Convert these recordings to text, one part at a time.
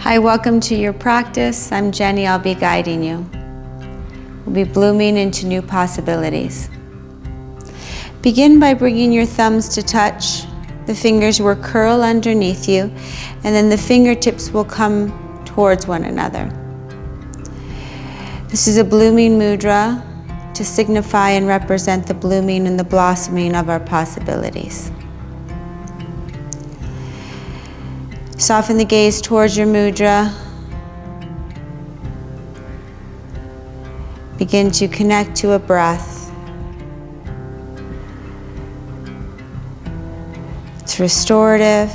Hi, welcome to your practice. I'm Jenny, I'll be guiding you. We'll be blooming into new possibilities. Begin by bringing your thumbs to touch. The fingers will curl underneath you, and then the fingertips will come towards one another. This is a blooming mudra to signify and represent the blooming and the blossoming of our possibilities. Soften the gaze towards your mudra. Begin to connect to a breath. It's restorative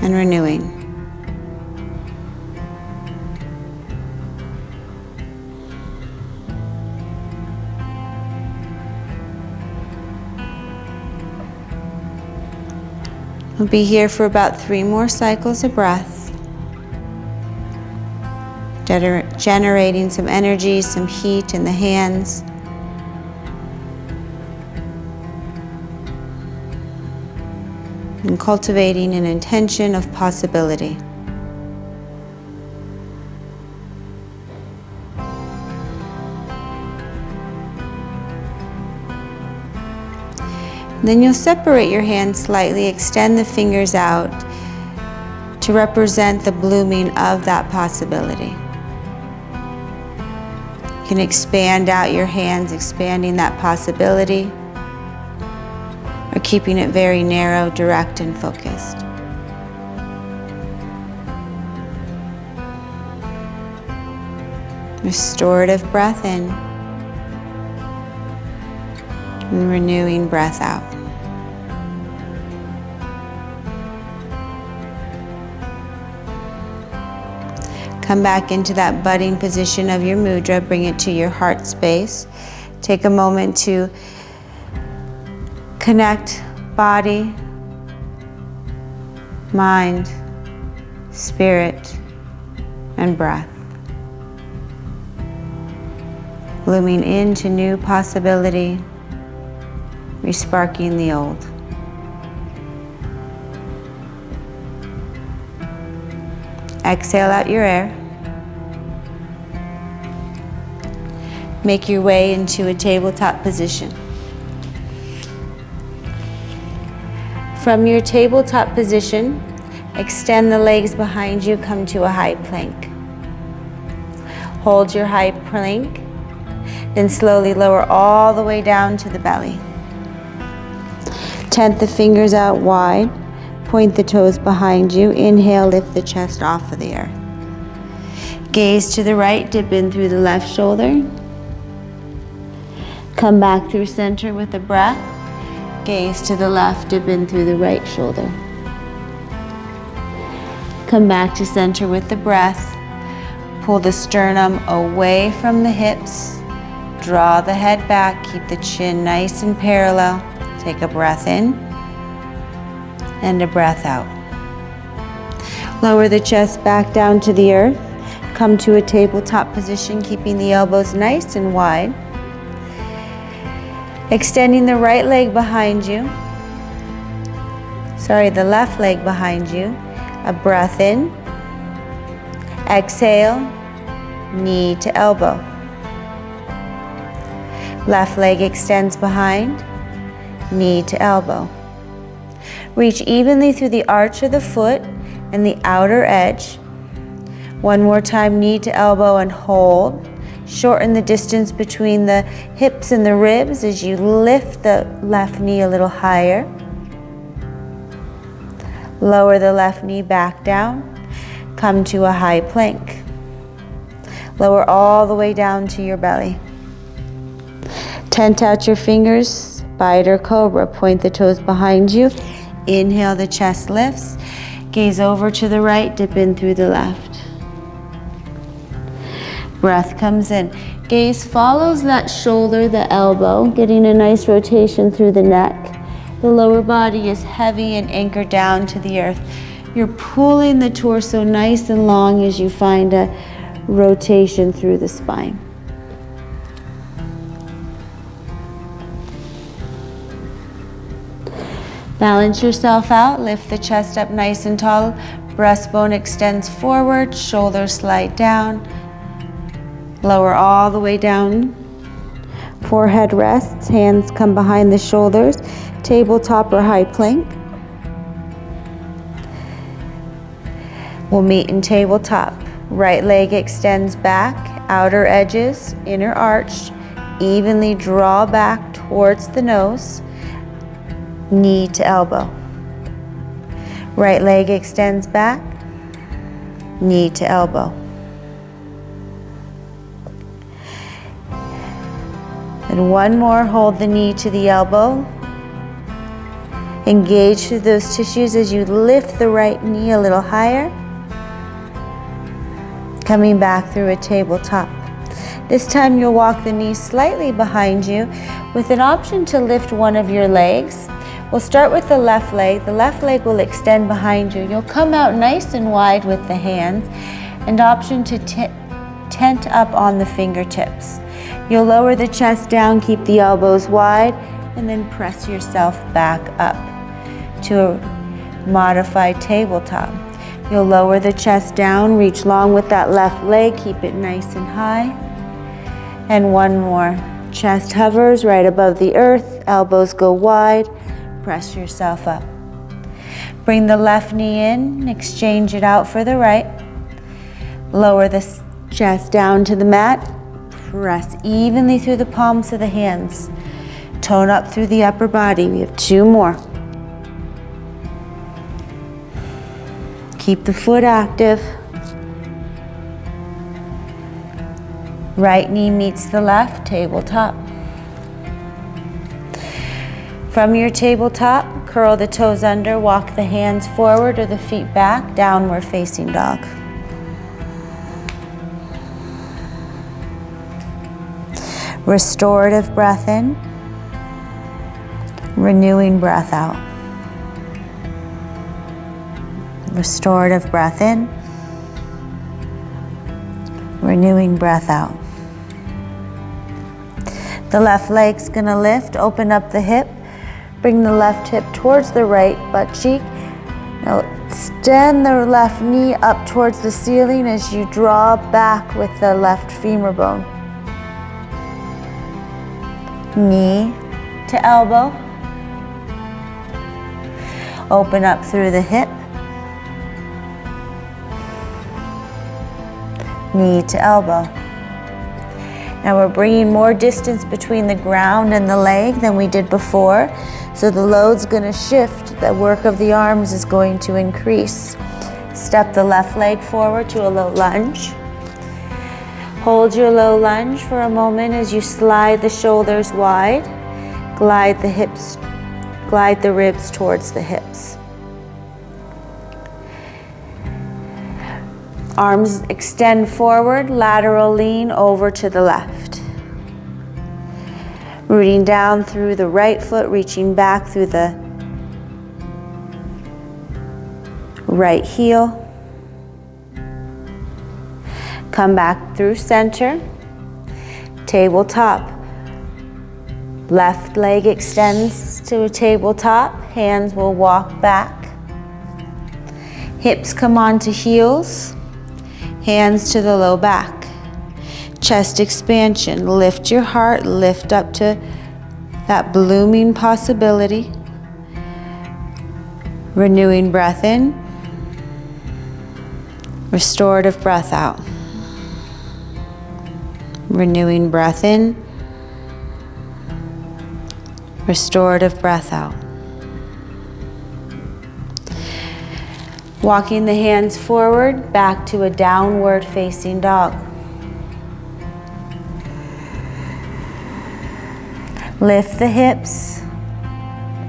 and renewing. We'll be here for about 3 more cycles of breath, generating some energy, some heat in the hands. And cultivating an intention of possibility. Then you'll separate your hands slightly, extend the fingers out to represent the blooming of that possibility. You can expand out your hands, expanding that possibility, or keeping it very narrow, direct, and focused. Restorative breath in, and renewing breath out. Come back into that budding position of your mudra, bring it to your heart space. Take a moment to connect body, mind, spirit, and breath. Blooming into new possibility, resparking the old. Exhale out your air. Make your way into a tabletop position. From your tabletop position, extend the legs behind you, come to a high plank. Hold your high plank, then slowly lower all the way down to the belly. Tent the fingers out wide. Point the toes behind you. Inhale, lift the chest off of the earth. Gaze to the right, dip in through the left shoulder. Come back through center with a breath. Gaze to the left, dip in through the right shoulder. Come back to center with the breath. Pull the sternum away from the hips. Draw the head back, keep the chin nice and parallel. Take a breath in. And a breath out. Lower the chest back down to the earth. Come to a tabletop position, keeping the elbows nice and wide. Extending the right leg behind you. The left leg behind you. A breath in. Exhale, knee to elbow. Left leg extends behind, knee to elbow. Reach evenly through the arch of the foot and the outer edge. One more time, knee to elbow and hold. Shorten the distance between the hips and the ribs as you lift the left knee a little higher. Lower the left knee back down. Come to a high plank. Lower all the way down to your belly. Tent out your fingers, spider cobra. Point the toes behind you. Inhale, the chest lifts. Gaze over to the right, dip in through the left. Breath comes in. Gaze follows that shoulder, the elbow, getting a nice rotation through the neck. The lower body is heavy and anchored down to the earth. You're pulling the torso nice and long as you find a rotation through the spine. Balance yourself out, lift the chest up nice and tall, Breastbone extends forward, shoulders slide down. Lower all the way down. Forehead rests, hands come behind the shoulders. Tabletop or high plank. We'll meet in tabletop. Right leg extends back, outer edges, inner arch. Evenly draw back towards the nose. Knee to elbow. Right leg extends back, knee to elbow. And one more, hold the knee to the elbow. Engage through those tissues as you lift the right knee a little higher. Coming back through a tabletop. This time you'll walk the knee slightly behind you with an option to lift one of your legs. We'll start with the left leg. The left leg will extend behind you. You'll come out nice and wide with the hands, and option to tent up on the fingertips. You'll lower the chest down, keep the elbows wide, and then press yourself back up to a modified tabletop. You'll lower the chest down, reach long with that left leg, keep it nice and high. And one more. Chest hovers right above the earth, elbows go wide. Press yourself up. Bring the left knee in, exchange it out for the right. Lower the chest down to the mat. Press evenly through the palms of the hands. Tone up through the upper body. We have two more. Keep the foot active. Right knee meets the left, tabletop. From your tabletop, curl the toes under, walk the hands forward or the feet back, downward facing dog. Restorative breath in, renewing breath out. Restorative breath in, renewing breath out. The left leg's gonna lift, open up the hip. Bring the left hip towards the right butt cheek. Now extend the left knee up towards the ceiling as you draw back with the left femur bone. Knee to elbow. Open up through the hip. Knee to elbow. Now we're bringing more distance between the ground and the leg than we did before. So the load's gonna shift, the work of the arms is going to increase. Step the left leg forward to a low lunge. Hold your low lunge for a moment as you slide the shoulders wide. Glide the ribs towards the hips. Arms extend forward, lateral lean over to the left. Rooting down through the right foot, reaching back through the right heel. Come back through center. Tabletop. Left leg extends to a tabletop. Hands will walk back. Hips come onto heels. Hands to the low back. Chest expansion. Lift your heart, lift up to that blooming possibility. Renewing breath in. Restorative breath out. Renewing breath in. Restorative breath out. Walking the hands forward, back to a downward facing dog. Lift the hips,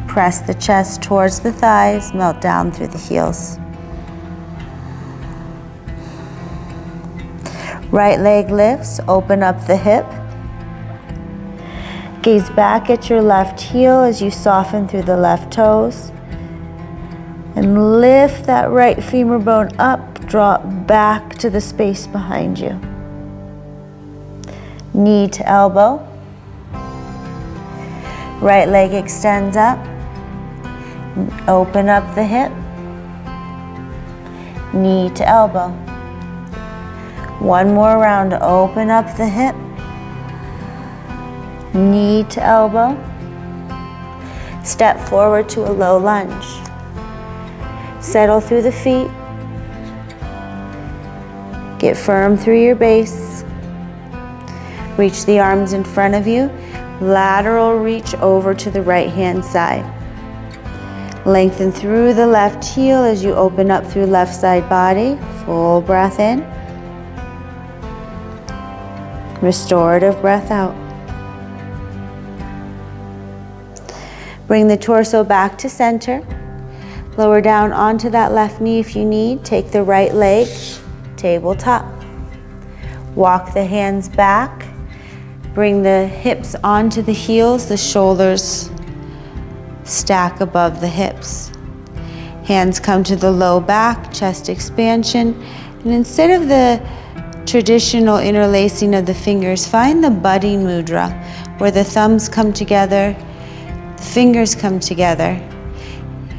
press the chest towards the thighs, melt down through the heels. Right leg lifts, open up the hip. Gaze back at your left heel as you soften through the left toes. And lift that right femur bone up, drop back to the space behind you. Knee to elbow. Right leg extends up. Open up the hip. knee to elbow. One more round to open up the hip, knee to elbow. Step forward to a low lunge. Settle through the feet. Get firm through your base. Reach the arms in front of you. Lateral reach over to the right hand side. Lengthen through the left heel as you open up through left side body. Full breath in. Restorative breath out. Bring the torso back to center. Lower down onto that left knee if you need. Take the right leg, tabletop. Walk the hands back. Bring the hips onto the heels, the shoulders stack above the hips. Hands come to the low back, chest expansion. And instead of the traditional interlacing of the fingers, find the budding mudra, where the thumbs come together, the fingers come together.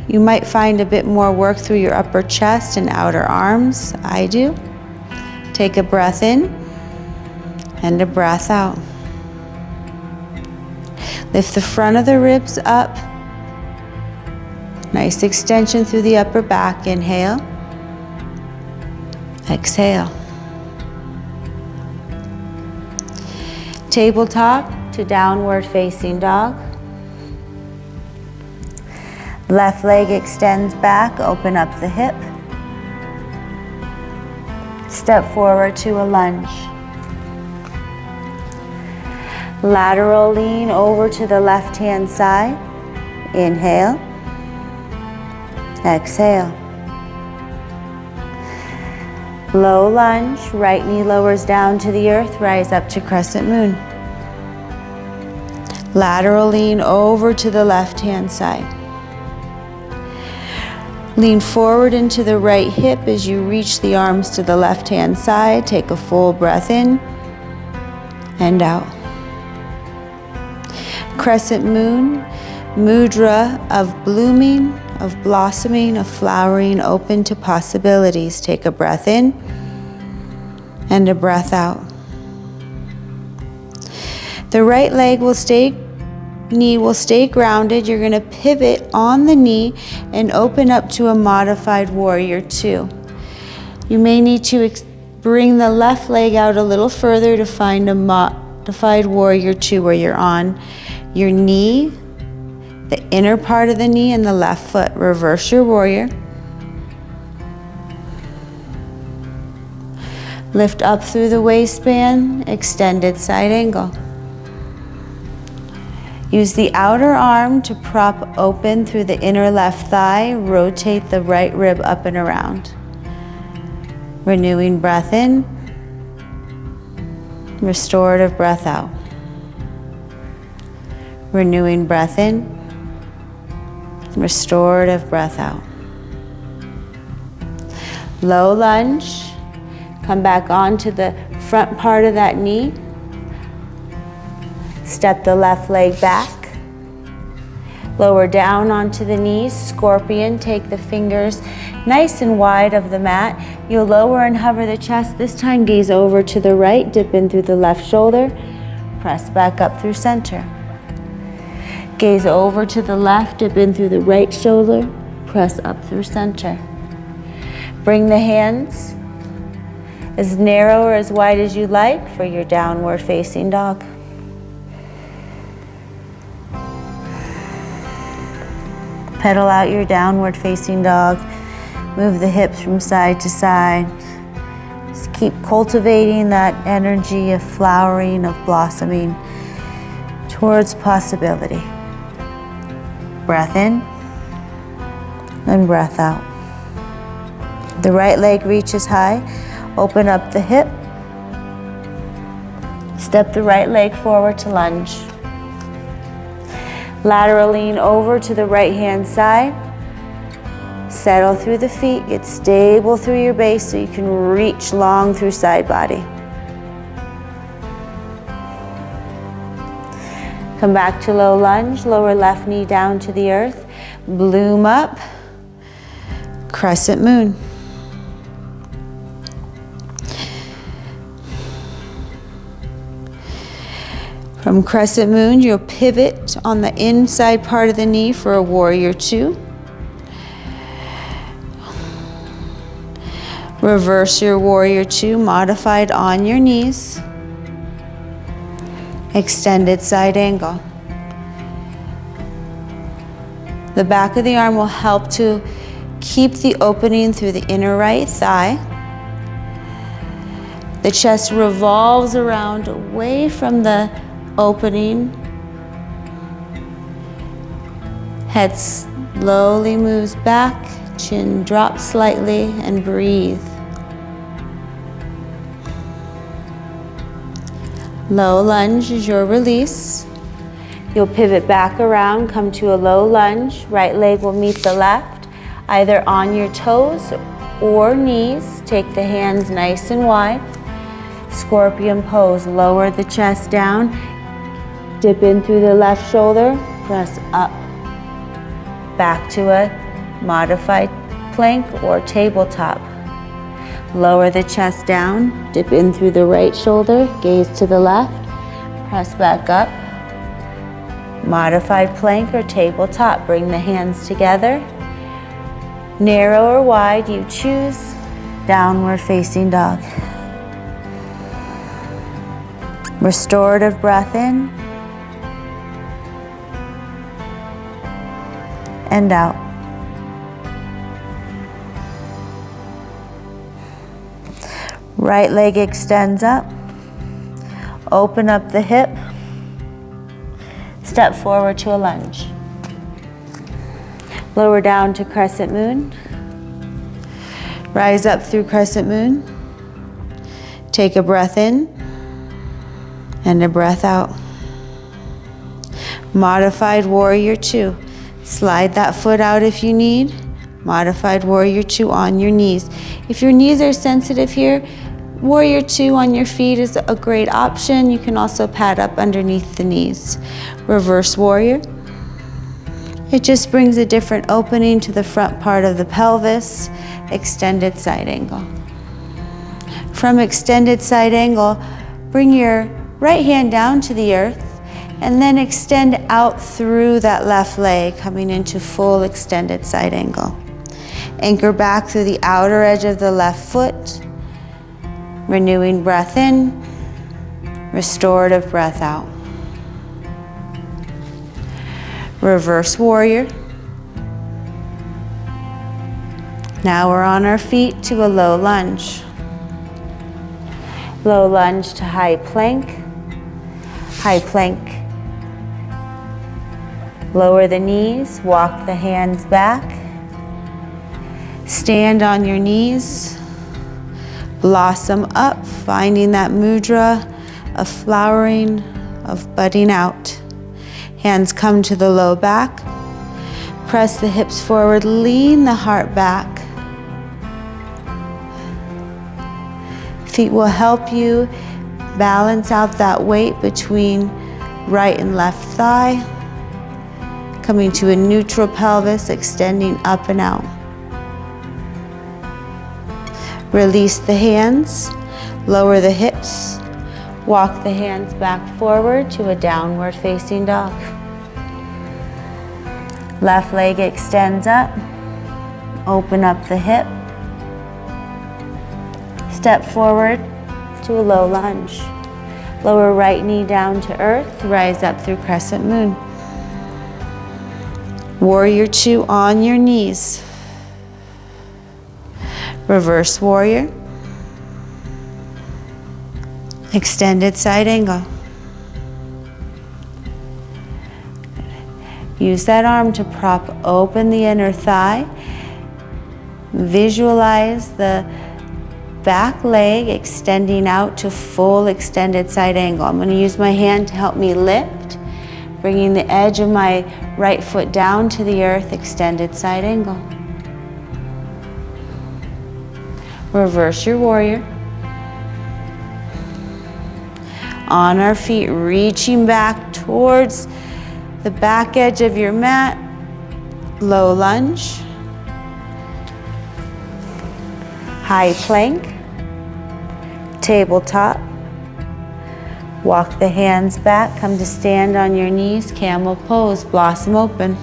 You might find a bit more work through your upper chest and outer arms. I do. Take a breath in and a breath out. Lift the front of the ribs up. Nice extension through the upper back. Inhale. Exhale. Tabletop to downward facing dog. Left leg extends back, open up the hip. Step forward to a lunge. Lateral lean over to the left hand side. Inhale. Exhale. Low lunge, right knee lowers down to the earth, rise up to crescent moon. Lateral lean over to the left hand side. Lean forward into the right hip as you reach the arms to the left hand side. Take a full breath in and out. Crescent moon, mudra of blooming, of blossoming, of flowering, open to possibilities. Take a breath in and a breath out. The right leg will stay, knee will stay grounded. You're going to pivot on the knee and open up to a modified warrior two. You may need to bring the left leg out a little further to find a modified warrior two, where you're on your knee, the inner part of the knee and the left foot. Reverse your warrior. Lift up through the waistband, extended side angle. Use the outer arm to prop open through the inner left thigh. Rotate the right rib up and around. Renewing breath in. Restorative breath out. Renewing breath in. Restorative breath out. Low lunge. Come back onto the front part of that knee. Step the left leg back. Lower down onto the knees, scorpion. Take the fingers nice and wide of the mat. You'll lower and hover the chest. This time gaze over to the right, dip in through the left shoulder. Press back up through center. Gaze over to the left, dip in through the right shoulder. Press up through center. Bring the hands as narrow or as wide as you like for your downward facing dog. Pedal out your downward facing dog. Move the hips from side to side. Just keep cultivating that energy of flowering, of blossoming towards possibility. Breath in and breath out. The right leg reaches high. Open up the hip. Step the right leg forward to lunge. Lateral lean over to the right hand side. Settle through the feet. Get stable through your base so you can reach long through side body. Come back to low lunge. Lower left knee down to the earth. Bloom up. Crescent moon. From crescent moon, you'll pivot on the inside part of the knee for a warrior two. Reverse your warrior two, modified on your knees. Extended side angle. The back of the arm will help to keep the opening through the inner right thigh. The chest revolves around away from the opening. Head slowly moves back, chin drops slightly, and breathe. Low lunge is your release. You'll pivot back around, come to a low lunge. Right leg will meet the left, either on your toes or knees. Take the hands nice and wide. Scorpion pose, lower the chest down. Dip in through the left shoulder, press up. Back to a modified plank or tabletop. Lower the chest down, dip in through the right shoulder, gaze to the left, press back up. Modified plank or tabletop, bring the hands together. Narrow or wide, you choose. Downward facing dog. Restorative breath in and out. Right leg extends up. Open up the hip. Step forward to a lunge. Lower down to crescent moon. Rise up through crescent moon. Take a breath in and a breath out. Modified warrior two. Slide that foot out if you need. Modified warrior two on your knees. If your knees are sensitive here, warrior two on your feet is a great option. You can also pad up underneath the knees. Reverse warrior. It just brings a different opening to the front part of the pelvis. Extended side angle. From extended side angle, bring your right hand down to the earth and then extend out through that left leg, coming into full extended side angle. Anchor back through the outer edge of the left foot. Renewing breath in, restorative breath out. Reverse warrior. Now we're on our feet to a low lunge. Low lunge to high plank. High plank. Lower the knees, walk the hands back. Stand on your knees. Blossom up, finding that mudra of flowering, of budding out. Hands come to the low back. Press the hips forward, lean the heart back. Feet will help you balance out that weight between right and left thigh. Coming to a neutral pelvis, extending up and out. Release the hands, lower the hips, walk the hands back forward to a downward facing dog. Left leg extends up, open up the hip, step forward to a low lunge. Lower right knee down to earth, rise up through crescent moon. Warrior two on your knees. Reverse warrior. Extended side angle. Use that arm to prop open the inner thigh. Visualize the back leg extending out to full extended side angle. I'm going to use my hand to help me lift, bringing the edge of my right foot down to the earth, extended side angle. Reverse your warrior. On our feet, reaching back towards the back edge of your mat, low lunge, high plank, tabletop, Walk the hands back, come to stand on your knees, camel pose, blossom open.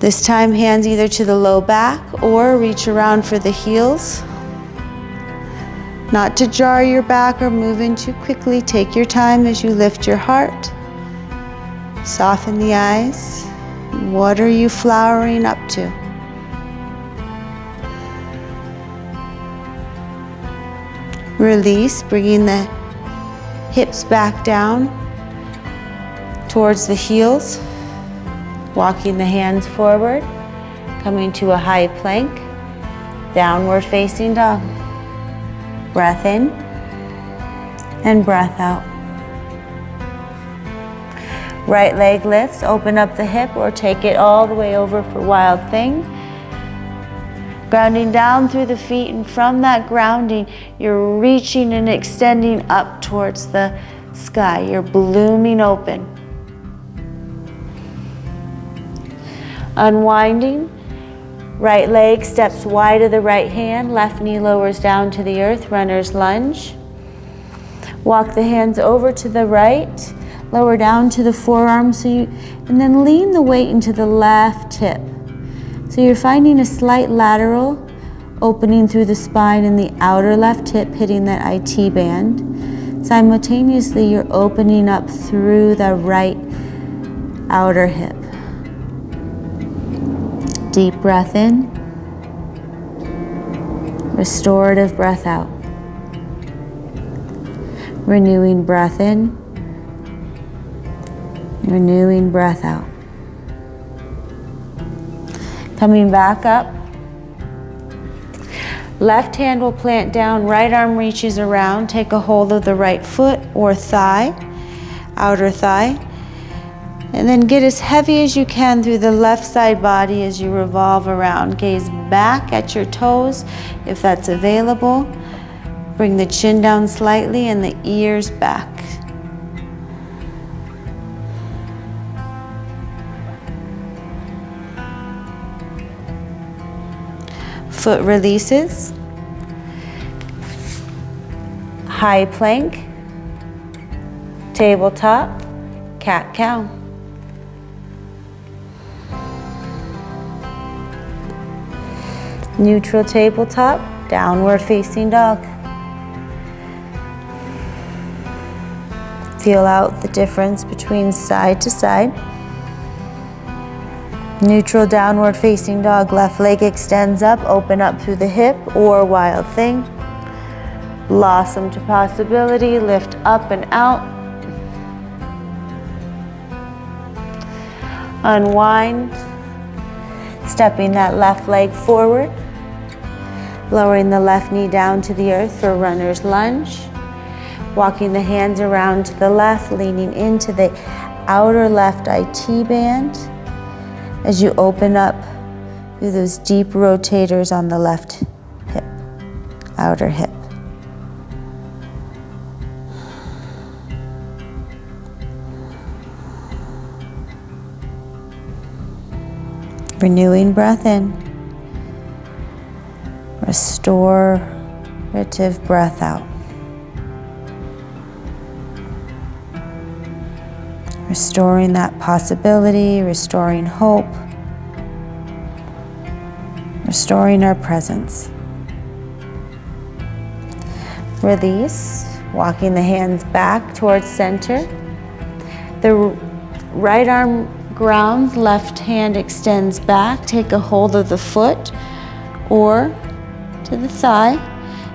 This time, hands either to the low back or reach around for the heels. Not to jar your back or move in too quickly. Take your time as you lift your heart. Soften the eyes. What are you flowering up to? Release, bringing the hips back down towards the heels. Walking the hands forward, coming to a high plank, downward facing dog. Breath in and breath out. Right leg lifts, open up the hip or take it all the way over for wild thing. Grounding down through the feet, and from that grounding, you're reaching and extending up towards the sky. You're blooming open. Unwinding, right leg steps wide of the right hand, left knee lowers down to the earth, runner's lunge. Walk the hands over to the right, lower down to the forearm, and then lean the weight into the left hip. So you're finding a slight lateral opening through the spine in the outer left hip, hitting that IT band. Simultaneously, you're opening up through the right outer hip. Deep breath in, restorative breath out. Renewing breath in, renewing breath out. Coming back up. Left hand will plant down, right arm reaches around. Take a hold of the right foot or thigh, outer thigh. And then get as heavy as you can through the left side body as you revolve around. Gaze back at your toes if that's available. Bring the chin down slightly and the ears back. Foot releases. High plank. Tabletop. Cat-cow. Neutral tabletop, downward facing dog. Feel out the difference between side to side. Neutral downward facing dog, left leg extends up, open up through the hip or wild thing. Blossom to possibility, lift up and out. Unwind, stepping that left leg forward. Lowering the left knee down to the earth for runner's lunge. Walking the hands around to the left, leaning into the outer left IT band as you open up through those deep rotators on the left hip, outer hip. Renewing breath in. Restorative breath out. Restoring that possibility, restoring hope, restoring our presence. Release, walking the hands back towards center. The right arm grounds, left hand extends back. Take a hold of the foot or to the thigh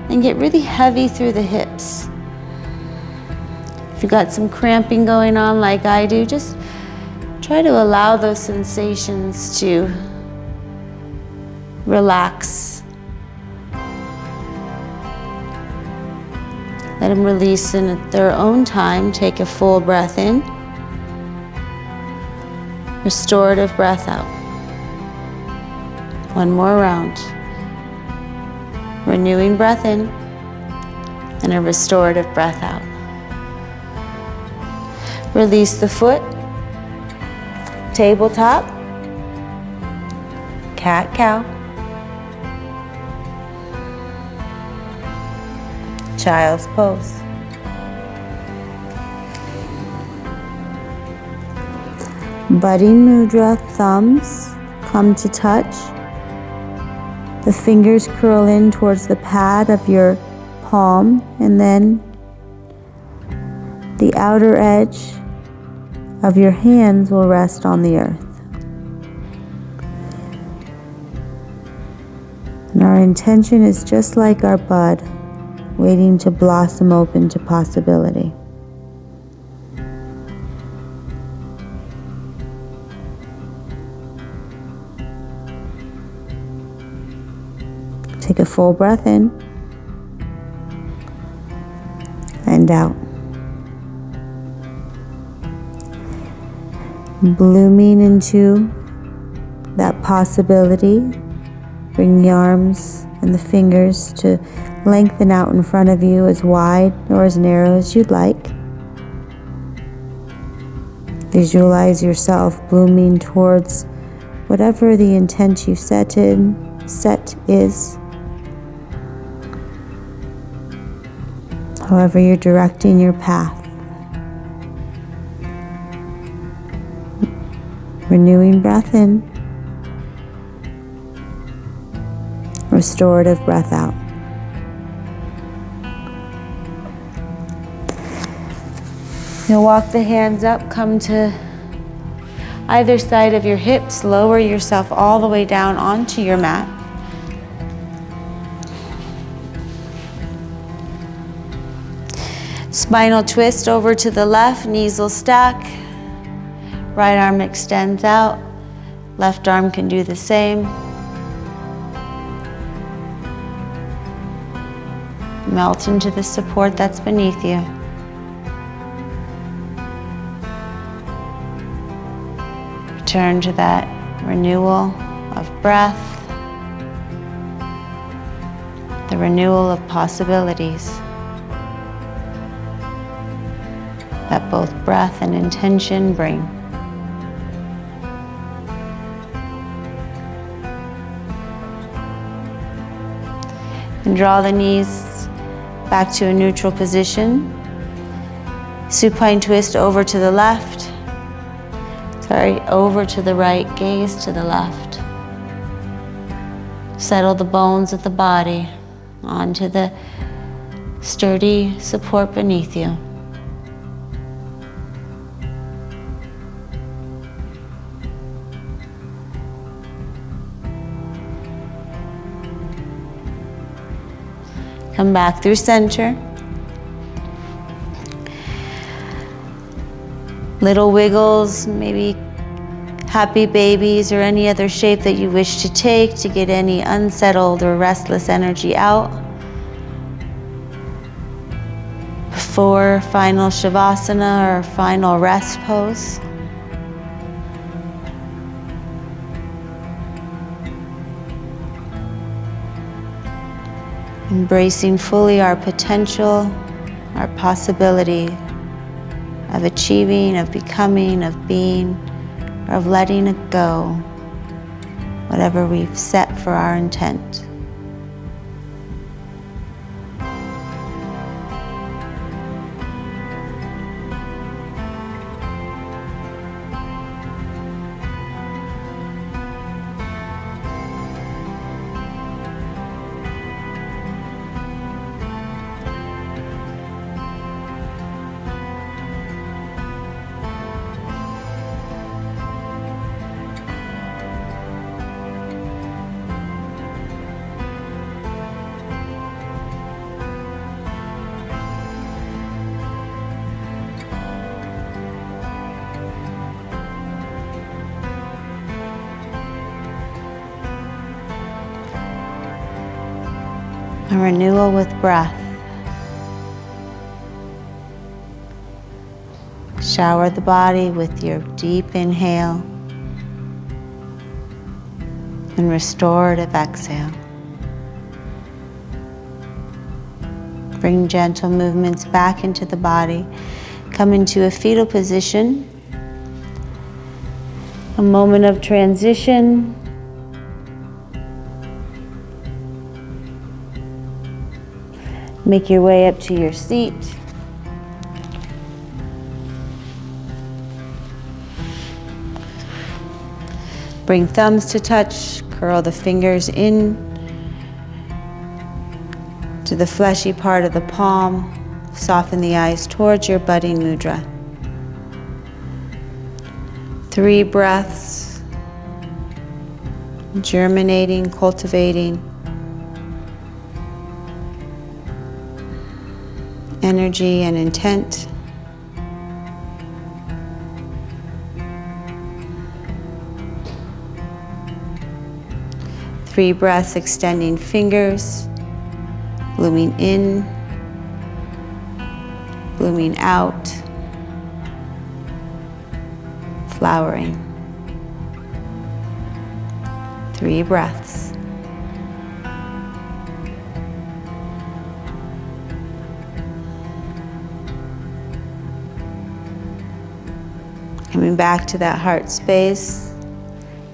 and get really heavy through the hips. If you've got some cramping going on like I do, just try to allow those sensations to relax. Let them release in at their own time. Take a full breath in. Restorative breath out. One more round. Renewing breath in and a restorative breath out. Release the foot. Tabletop. Cat-cow. Child's pose. Budding mudra, thumbs come to touch. The fingers curl in towards the pad of your palm, and then the outer edge of your hands will rest on the earth. And our intention is just like our bud, waiting to blossom open to possibility. Take a full breath in and out. Blooming into that possibility, bring the arms and the fingers to lengthen out in front of you as wide or as narrow as you'd like. Visualize yourself blooming towards whatever the intent you set is. However you're directing your path. Renewing breath in. Restorative breath out. You'll walk the hands up, come to either side of your hips, lower yourself all the way down onto your mat. Spinal twist over to the left, knees will stack. Right arm extends out, left arm can do the same. Melt into the support that's beneath you. Return to that renewal of breath, the renewal of possibilities that both breath and intention bring. And draw the knees back to a neutral position. Supine twist over to the left. Over to the right, gaze to the left. Settle the bones of the body onto the sturdy support beneath you. Come back through center. Little wiggles, maybe happy babies or any other shape that you wish to take to get any unsettled or restless energy out. Before final shavasana or final rest pose. Embracing fully our potential, our possibility of achieving, of becoming, of being, or of letting it go, whatever we've set for our intent. A renewal with breath. Shower the body with your deep inhale and restorative exhale. Bring gentle movements back into the body. Come into a fetal position. A moment of transition. Make your way up to your seat. Bring thumbs to touch, curl the fingers in to the fleshy part of the palm. Soften the eyes towards your budding mudra. 3 breaths, germinating, cultivating energy and intent. Three breaths, extending fingers, blooming in, blooming out, flowering. 3 breaths. Coming back to that heart space,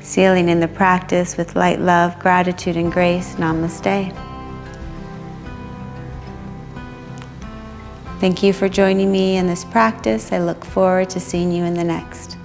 sealing in the practice with light, love, gratitude, and grace. Namaste. Thank you for joining me in this practice. I look forward to seeing you in the next.